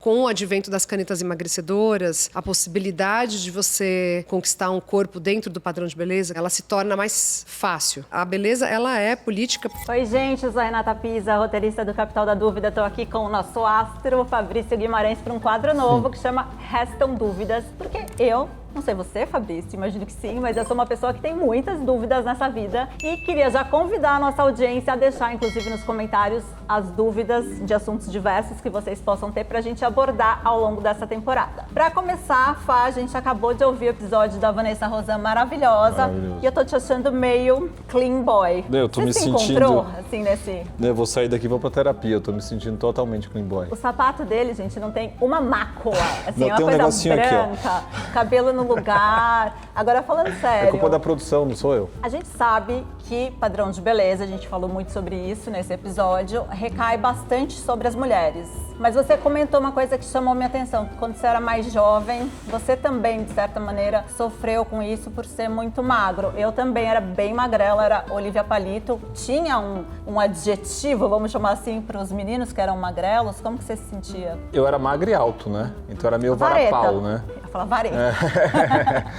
Com o advento das canetas emagrecedoras, a possibilidade de você conquistar um corpo dentro do padrão de beleza, ela se torna mais fácil. A beleza, ela é política. Oi, gente, eu sou a Renata Pisa, roteirista do Capital da Dúvida. Estou aqui com o nosso astro, Fabrício Guimarães, para um quadro novo que chama Restam Dúvidas. Porque eu, não sei você, Fabrício, imagino que sim, mas eu sou uma pessoa que tem muitas dúvidas nessa vida e queria já convidar a nossa audiência a deixar, inclusive, nos comentários as dúvidas de assuntos diversos que vocês possam ter pra gente abordar ao longo dessa temporada. Pra começar, Fá, a gente acabou de ouvir o episódio da Vanessa Rosan maravilhosa e eu tô te achando meio clean boy. Eu tô me sentindo... Você se encontrou, assim, nesse... Eu vou sair daqui e vou pra terapia, eu tô me sentindo totalmente clean boy. O sapato dele, gente, não tem uma mácula, assim, não, uma tem um coisa branca, aqui, cabelo no lugar. Agora, falando sério... É culpa da produção, não sou eu. A gente sabe que padrão de beleza, a gente falou muito sobre isso nesse episódio, recai bastante sobre as mulheres. Mas você comentou uma coisa que chamou minha atenção, que quando você era mais jovem, você também, de certa maneira, sofreu com isso por ser muito magro. Eu também era bem magrela, era Olivia Palito. Tinha um adjetivo, vamos chamar assim, para os meninos que eram magrelos. Como que você se sentia? Eu era magro e alto, né? Então era meio Vareta. varapau, né? Eu ia falar vareta.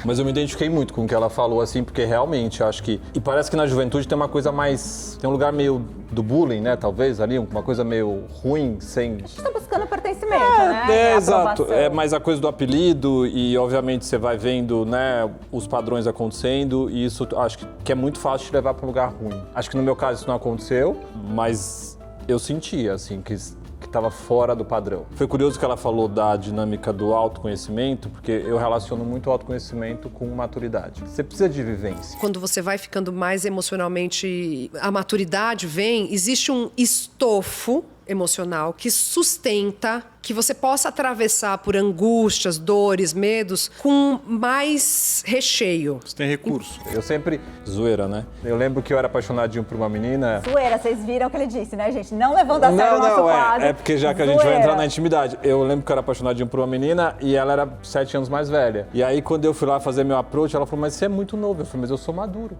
Mas eu me identifiquei muito com o que ela falou, assim, porque realmente, eu acho que... E parece que na juventude tem uma coisa mais... Tem um lugar meio do bullying, né? Talvez, ali, uma coisa meio ruim, sem... A gente tá buscando pertencimento, né? Exato. Aprovação. É mais a coisa do apelido e, obviamente, você vai vendo, né, os padrões acontecendo e isso acho que é muito fácil te levar para um lugar ruim. Acho que no meu caso isso não aconteceu, mas eu sentia, assim, que estava fora do padrão. Foi curioso que ela falou da dinâmica do autoconhecimento, porque eu relaciono muito o autoconhecimento com maturidade. Você precisa de vivência. Quando você vai ficando mais emocionalmente, a maturidade vem, existe um estofo emocional que sustenta que você possa atravessar por angústias, dores, medos com mais recheio. Você tem recurso. Eu sempre... Zoeira, né? Eu lembro que eu era apaixonadinho por uma menina... Zoeira, vocês viram o que ele disse, né, gente? Não levando a sério o nosso quadro. É porque já que a gente vai entrar na intimidade. Eu lembro que eu era apaixonadinho por uma menina e ela era 7 anos mais velha. E aí, quando eu fui lá fazer meu approach, ela falou, mas você é muito novo. Eu falei, mas eu sou maduro.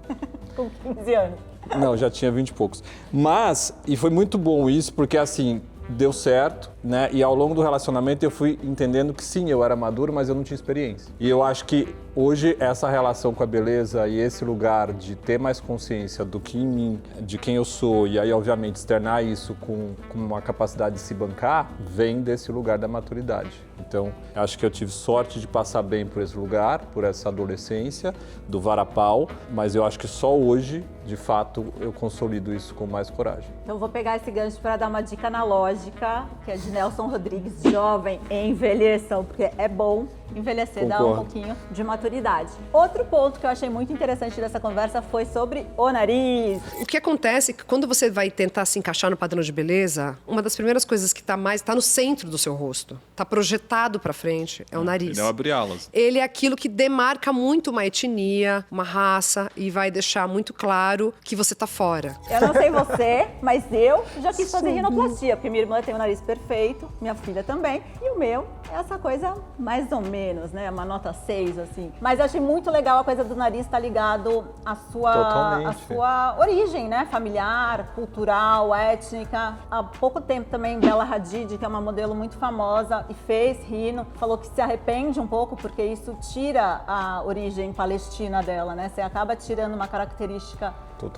Com 15 anos. Não, já tinha 20 e poucos. Mas, e foi muito bom isso, porque assim, deu certo, né? E ao longo do relacionamento eu fui entendendo que sim, eu era maduro, mas eu não tinha experiência. E eu acho que hoje essa relação com a beleza e esse lugar de ter mais consciência do que em mim, de quem eu sou, e aí obviamente externar isso com uma capacidade de se bancar, vem desse lugar da maturidade. Então, acho que eu tive sorte de passar bem por esse lugar, por essa adolescência, do varapau, mas eu acho que só hoje, de fato, eu consolido isso com mais coragem. Então, vou pegar esse gancho para dar uma dica analógica, que é de Nelson Rodrigues, jovem, envelheçam, porque é bom envelhecer, dá um pouquinho de maturidade. Outro ponto que eu achei muito interessante dessa conversa foi sobre o nariz. O que acontece é que quando você vai tentar se encaixar no padrão de beleza, uma das primeiras coisas que tá no centro do seu rosto, tá projetado pra frente, é o nariz. Ele é o abre-alas. Ele é aquilo que demarca muito uma etnia, uma raça e vai deixar muito claro que você tá fora. Eu não sei você, mas eu já quis fazer rinoplastia, porque minha irmã tem o nariz perfeito, minha filha também, e o meu é essa coisa mais ou menos, né? Uma nota 6, assim. Mas eu achei muito legal a coisa do nariz estar ligado à sua origem, né? Familiar, cultural, étnica. Há pouco tempo também, Bella Hadid, que é uma modelo muito famosa e fez rino, falou que se arrepende um pouco porque isso tira a origem palestina dela, né? Você acaba tirando uma característica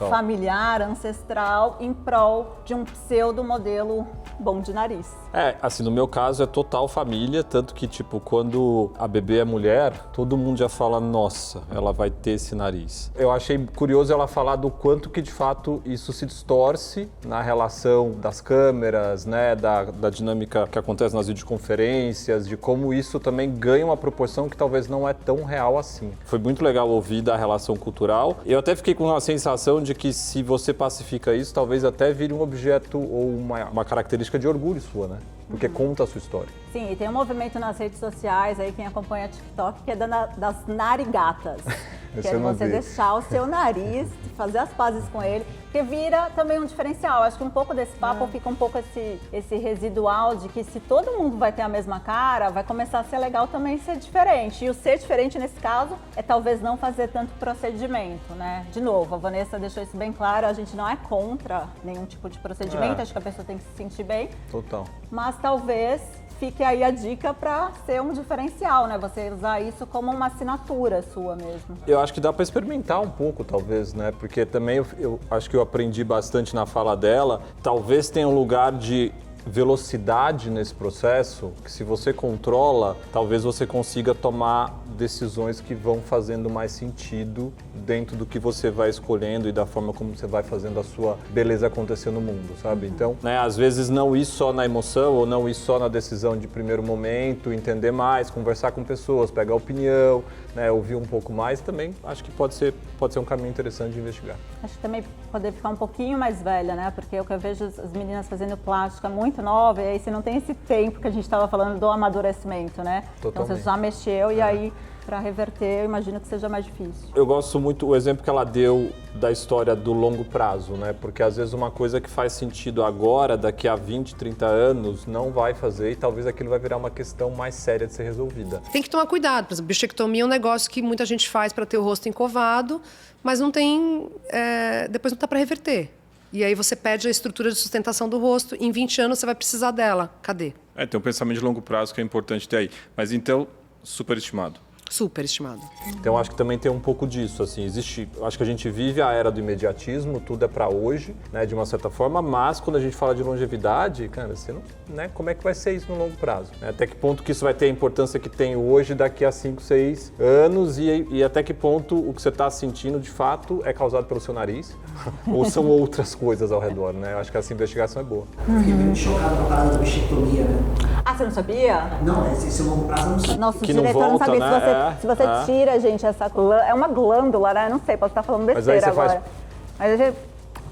familiar, ancestral, em prol de um pseudo modelo bom de nariz. Assim, no meu caso é total família, tanto que, tipo, quando a bebê é mulher, todo mundo já fala, nossa, ela vai ter esse nariz. Eu achei curioso ela falar do quanto que, de fato, isso se distorce na relação das câmeras, né, da dinâmica que acontece nas videoconferências, de como isso também ganha uma proporção que talvez não é tão real assim. Foi muito legal ouvir da relação cultural. Eu até fiquei com uma sensação de que se você pacifica isso, talvez até vire um objeto ou uma característica de orgulho sua, né? Porque conta a sua história. Sim, e tem um movimento nas redes sociais, aí quem acompanha TikTok, que é das narigatas. Que é você deixar o seu nariz, fazer as pazes com ele, porque vira também um diferencial. Acho que um pouco desse papo fica um pouco esse residual de que se todo mundo vai ter a mesma cara, vai começar a ser legal também ser diferente. E o ser diferente, nesse caso, é talvez não fazer tanto procedimento, né? De novo, a Vanessa deixou isso bem claro, a gente não é contra nenhum tipo de procedimento, acho que a pessoa tem que se sentir bem. Total. Mas talvez fique aí a dica para ser um diferencial, né? Você usar isso como uma assinatura sua mesmo. Eu acho que dá para experimentar um pouco, talvez, né? Porque também eu acho que eu aprendi bastante na fala dela. Talvez tenha um lugar de velocidade nesse processo, que se você controla, talvez você consiga tomar decisões que vão fazendo mais sentido dentro do que você vai escolhendo e da forma como você vai fazendo a sua beleza acontecer no mundo, sabe? Então, né, às vezes não ir só na emoção ou não ir só na decisão de primeiro momento, entender mais, conversar com pessoas, pegar opinião, né, ouvir um pouco mais, também acho que pode ser um caminho interessante de investigar. Acho que também poder ficar um pouquinho mais velha, né? Porque eu vejo as meninas fazendo plástica muito nova e aí você não tem esse tempo que a gente estava falando do amadurecimento, né? Totalmente. Então você já mexeu e aí para reverter, eu imagino que seja mais difícil. Eu gosto muito o exemplo que ela deu da história do longo prazo, né? Porque às vezes uma coisa que faz sentido agora, daqui a 20, 30 anos, não vai fazer e talvez aquilo vai virar uma questão mais séria de ser resolvida. Tem que tomar cuidado. Por exemplo, bichectomia é um negócio que muita gente faz para ter o rosto encovado, mas não tem, depois não dá para reverter. E aí você perde a estrutura de sustentação do rosto. Em 20 anos você vai precisar dela. Cadê? Tem um pensamento de longo prazo que é importante ter aí. Mas então, superestimado. Superestimado. Então acho que também tem um pouco disso, assim, acho que a gente vive a era do imediatismo, tudo é para hoje, né, de uma certa forma, mas quando a gente fala de longevidade, cara, você não, né, como é que vai ser isso no longo prazo? Né? Até que ponto que isso vai ter a importância que tem hoje daqui a 5, 6 anos e até que ponto o que você está sentindo de fato é causado pelo seu nariz ou são outras coisas ao redor, né? Eu acho que essa investigação é boa. Fiquei muito chocado com a parada da bichectomia, né? Ah, você não sabia? Não, esse longo prazo eu não sei. Nosso Que não diretor não volta, sabia. né? Se você tira, gente, essa é uma glândula, né? Não sei, posso estar falando Mas aí besteira você agora. Mas a gente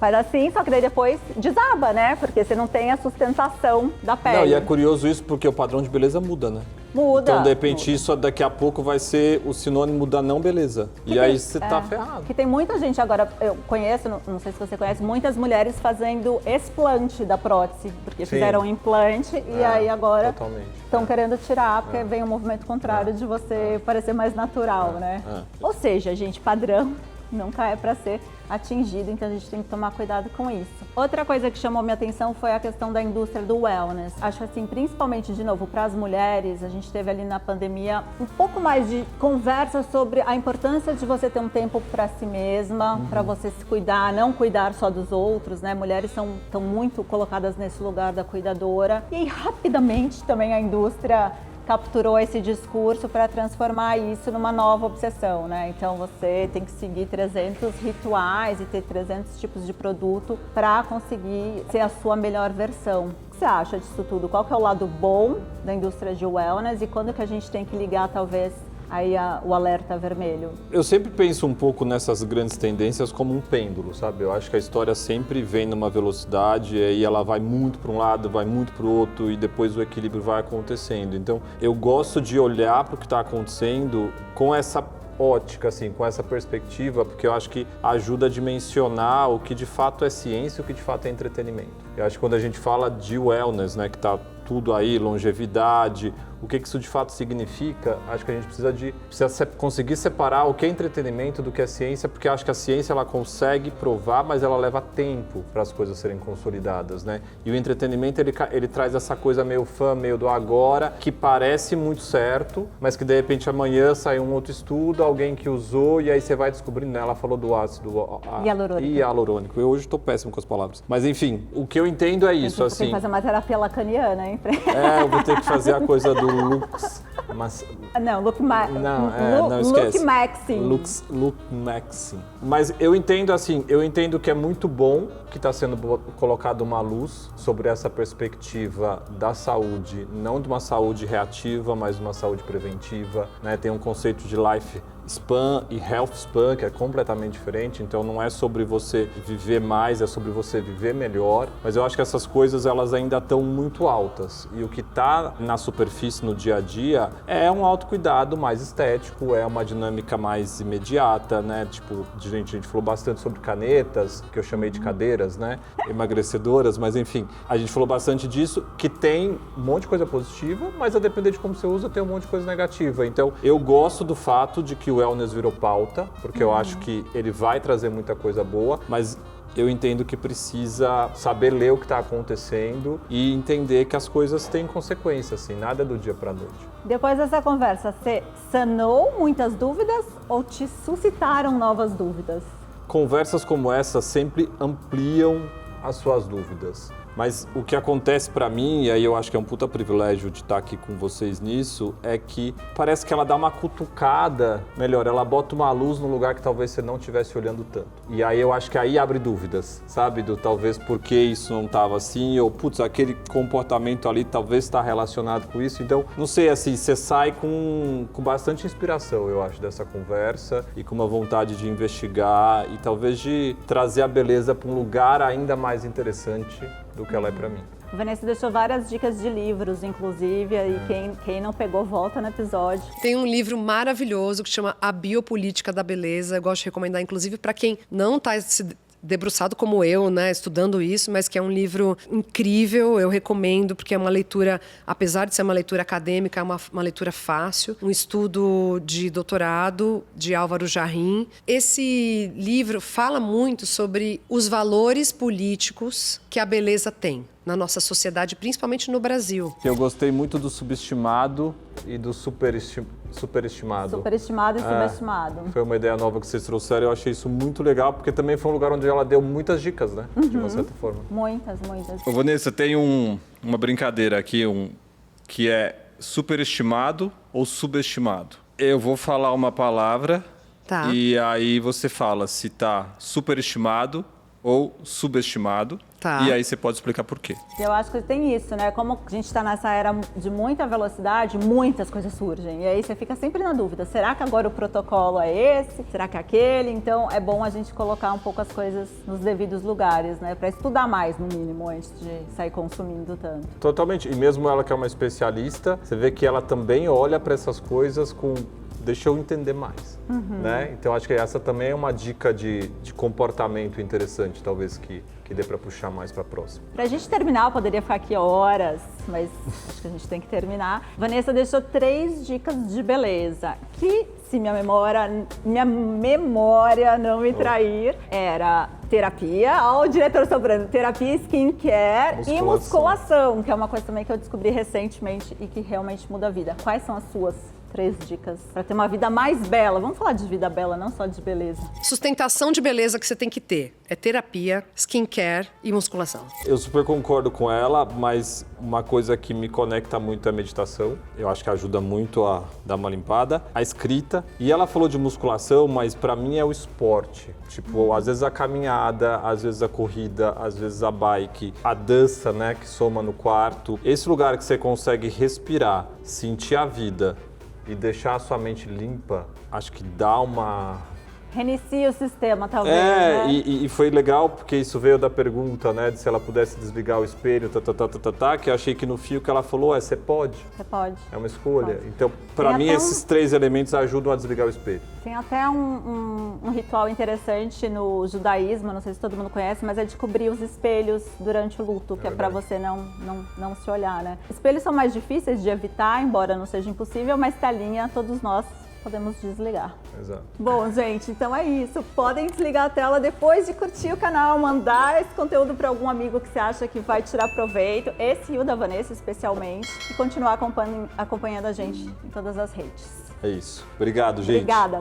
faz assim, só que daí depois desaba, né? Porque você não tem a sustentação da pele. Não, e é curioso isso porque o padrão de beleza muda, né? Muda. Então, de repente, isso daqui a pouco vai ser o sinônimo da não beleza. E aí você tá ferrado. Que tem muita gente agora, eu conheço, não sei se você conhece, muitas mulheres fazendo explante da prótese, porque Sim. fizeram um implante e aí agora totalmente. estão querendo tirar, porque vem um movimento contrário de você parecer mais natural, né? Ou seja, gente, padrão nunca é para ser atingido, então a gente tem que tomar cuidado com isso. Outra coisa que chamou minha atenção foi a questão da indústria do wellness. Acho assim, principalmente, de novo, para as mulheres, a gente teve ali na pandemia um pouco mais de conversa sobre a importância de você ter um tempo para si mesma, para você se cuidar, não cuidar só dos outros, né? Mulheres estão muito colocadas nesse lugar da cuidadora. E aí, rapidamente, também a indústria capturou esse discurso para transformar isso numa nova obsessão, né? Então você tem que seguir 300 rituais e ter 300 tipos de produto para conseguir ser a sua melhor versão. O que você acha disso tudo? Qual que é o lado bom da indústria de wellness e quando que a gente tem que ligar, talvez, aí o alerta vermelho? Eu sempre penso um pouco nessas grandes tendências como um pêndulo, sabe? Eu acho que a história sempre vem numa velocidade e ela vai muito para um lado, vai muito para o outro e depois o equilíbrio vai acontecendo. Então, eu gosto de olhar para o que está acontecendo com essa ótica, assim, com essa perspectiva, porque eu acho que ajuda a dimensionar o que de fato é ciência e o que de fato é entretenimento. Eu acho que quando a gente fala de wellness, né, que está tudo aí, longevidade, o que isso de fato significa, acho que a gente precisa conseguir separar o que é entretenimento do que é ciência, porque acho que a ciência ela consegue provar, mas ela leva tempo para as coisas serem consolidadas, né? E o entretenimento ele traz essa coisa meio fã, meio do agora, que parece muito certo, mas que de repente amanhã sai um outro estudo, alguém que usou, e aí você vai descobrindo, né? Ela falou do ácido hialurônico. Eu hoje estou péssimo com as palavras. Mas enfim, o que eu entendo é isso, assim. Tem que fazer uma terapia lacaniana, hein? Eu vou ter que fazer a coisa do Lux... Não, Look Maxing. Look Maxing. Mas eu entendo assim, que é muito bom que está sendo colocada uma luz sobre essa perspectiva da saúde, não de uma saúde reativa, mas de uma saúde preventiva, né? Tem um conceito de life span e health span, que é completamente diferente, então não é sobre você viver mais, é sobre você viver melhor, mas eu acho que essas coisas elas ainda estão muito altas e o que está na superfície no dia a dia é um autocuidado mais estético, é uma dinâmica mais imediata, né? Tipo, a gente falou bastante sobre canetas, que eu chamei de cadeiras, né? Emagrecedoras, mas enfim, a gente falou bastante disso, que tem um monte de coisa positiva, mas a depender de como você usa, tem um monte de coisa negativa. Então, eu gosto do fato de que o wellness virou pauta, porque eu acho que ele vai trazer muita coisa boa, mas eu entendo que precisa saber ler o que está acontecendo e entender que as coisas têm consequências, assim, nada é do dia para a noite. Depois dessa conversa, você sanou muitas dúvidas ou te suscitaram novas dúvidas? Conversas como essa sempre ampliam as suas dúvidas. Mas o que acontece pra mim, e aí eu acho que é um puta privilégio de estar aqui com vocês nisso, é que parece que ela dá uma cutucada, melhor, ela bota uma luz no lugar que talvez você não estivesse olhando tanto. E aí eu acho que aí abre dúvidas, sabe? Do talvez por que isso não estava assim, ou putz, aquele comportamento ali talvez está relacionado com isso. Então, não sei, assim, você sai com bastante inspiração, eu acho, dessa conversa e com uma vontade de investigar e talvez de trazer a beleza para um lugar ainda mais interessante do que ela é para mim. Vanessa deixou várias dicas de livros, inclusive, e quem não pegou, volta no episódio. Tem um livro maravilhoso que chama A Biopolítica da Beleza. Eu gosto de recomendar, inclusive, para quem não está se debruçado como eu, né, estudando isso, mas que é um livro incrível, eu recomendo, porque é uma leitura, apesar de ser uma leitura acadêmica, é uma leitura fácil, um estudo de doutorado de Álvaro Jarrim. Esse livro fala muito sobre os valores políticos que a beleza tem na nossa sociedade, principalmente no Brasil. Eu gostei muito do subestimado e do superestimado. Superestimado e subestimado. Foi uma ideia nova que vocês trouxeram, eu achei isso muito legal, porque também foi um lugar onde ela deu muitas dicas, né? De uma certa forma. Muitas. Ô, Vanessa, tem uma brincadeira aqui, que é superestimado ou subestimado. Eu vou falar uma palavra e aí você fala se tá superestimado ou subestimado. Tá. E aí você pode explicar por quê. Eu acho que tem isso, né? Como a gente está nessa era de muita velocidade, muitas coisas surgem. E aí você fica sempre na dúvida, será que agora o protocolo é esse? Será que é aquele? Então é bom a gente colocar um pouco as coisas nos devidos lugares, né? Para estudar mais, no mínimo, antes de sair consumindo tanto. Totalmente. E mesmo ela que é uma especialista, você vê que ela também olha para essas coisas com... Deixa eu entender mais, né? Então acho que essa também é uma dica de comportamento interessante, talvez que dê para puxar mais para a próxima. Pra gente terminar, eu poderia ficar aqui horas, mas acho que a gente tem que terminar. Vanessa deixou 3 dicas de beleza, que se minha memória não me trair, era terapia, ó, o diretor sobrando, terapia, skincare e musculação, que é uma coisa também que eu descobri recentemente e que realmente muda a vida. Quais são as suas 3 dicas para ter uma vida mais bela? Vamos falar de vida bela, não só de beleza. Sustentação de beleza que você tem que ter é terapia, skincare e musculação. Eu super concordo com ela, mas uma coisa que me conecta muito é a meditação. Eu acho que ajuda muito a dar uma limpada. A escrita. E ela falou de musculação, mas para mim é o esporte. Tipo, às vezes a caminhada, às vezes a corrida, às vezes a bike, a dança, né, que soma no quarto. Esse lugar que você consegue respirar, sentir a vida e deixar a sua mente limpa, acho que dá uma... Reinicia o sistema, talvez, né? E foi legal porque isso veio da pergunta, né, de se ela pudesse desligar o espelho, que eu achei que no fio que ela falou você pode. Você pode. É uma escolha. Pode. Então, para mim, esses 3 elementos ajudam a desligar o espelho. Tem até um ritual interessante no judaísmo, não sei se todo mundo conhece, mas é de cobrir os espelhos durante o luto, que é para você não se olhar, né? Espelhos são mais difíceis de evitar, embora não seja impossível, mas telinha todos nós podemos desligar. Exato. Bom, gente, então é isso. Podem desligar a tela depois de curtir o canal, mandar esse conteúdo para algum amigo que você acha que vai tirar proveito, esse e o da Vanessa especialmente, e continuar acompanhando a gente em todas as redes. É isso. Obrigado, gente. Obrigada.